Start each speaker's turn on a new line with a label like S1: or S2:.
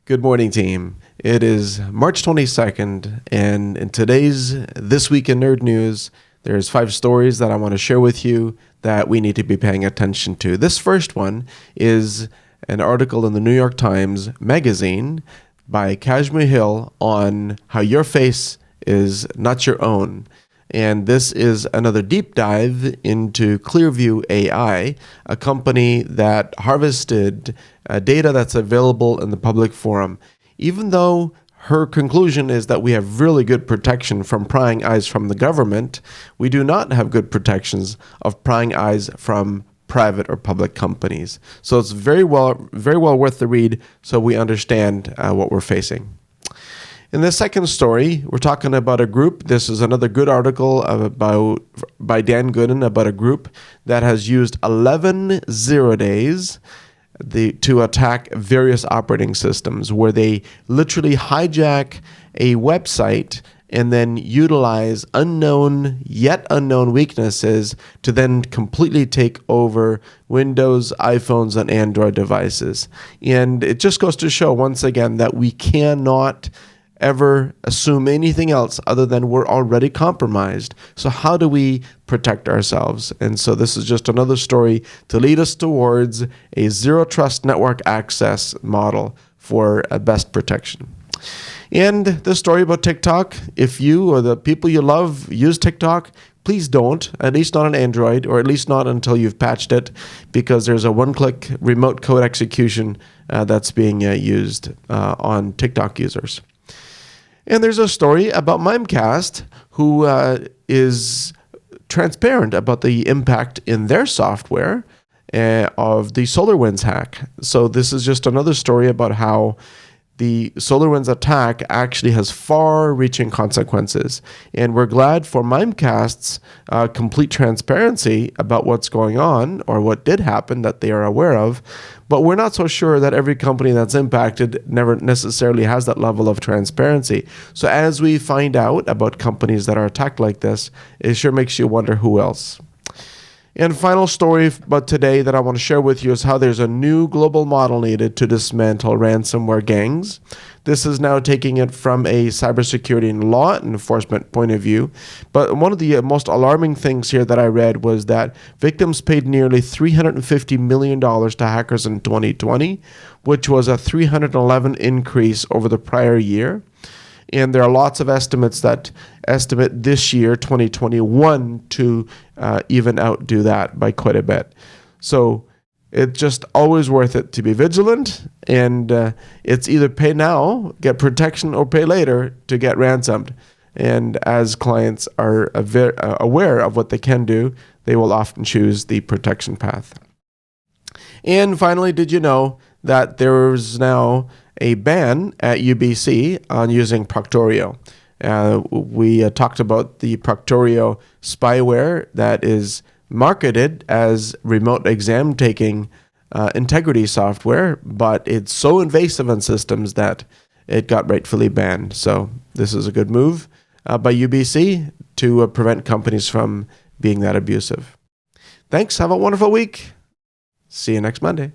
S1: Good morning, team. It is March 22nd, and in today's This Week in Nerd News, there's 5 stories that I want to share with you that we need to be paying attention to. This first one is an article in the New York Times Magazine by Kashmir Hill on how your face is not your own. And this is another deep dive into Clearview AI, a company that harvested data that's available in the public forum. Even though her conclusion is that we have really good protection from prying eyes from the government, we do not have good protections of prying eyes from private or public companies. So it's very well worth the read so we understand what we're facing. In the second story, we're talking about a group. This is another good article by Dan Gooden about a group that has used 11 zero-days to attack various operating systems, where they literally hijack a website and then utilize yet unknown weaknesses to then completely take over Windows, iPhones, and Android devices. And it just goes to show once again that we cannot ever assume anything else other than we're already compromised. So how do we protect ourselves? And so this is just another story to lead us towards a zero trust network access model for best protection. And the story about TikTok, if you or the people you love use TikTok, please don't, at least not on Android, or at least not until you've patched it, because there's a one-click remote code execution that's being used on TikTok users. And there's a story about Mimecast, who is transparent about the impact in their software of the SolarWinds hack. So this is just another story about how the SolarWinds attack actually has far-reaching consequences. And we're glad for Mimecast's complete transparency about what's going on or what did happen that they are aware of. But we're not so sure that every company that's impacted never necessarily has that level of transparency. So as we find out about companies that are attacked like this, it sure makes you wonder who else. And final story about today that I want to share with you is how there's a new global model needed to dismantle ransomware gangs. This is now taking it from a cybersecurity and law enforcement point of view. But one of the most alarming things here that I read was that victims paid nearly $350 million to hackers in 2020, which was a 311 increase over the prior year. And there are lots of estimates that estimate this year, 2021, to even outdo that by quite a bit. So it's just always worth it to be vigilant, and it's either pay now, get protection, or pay later to get ransomed. And as clients are aware of what they can do, they will often choose the protection path. And finally, did you know that there is now a ban at UBC on using Proctorio? We talked about the Proctorio spyware that is marketed as remote exam taking integrity software, but it's so invasive in systems that it got rightfully banned. So this is a good move by UBC to prevent companies from being that abusive. Thanks. Have a wonderful week. See you next Monday.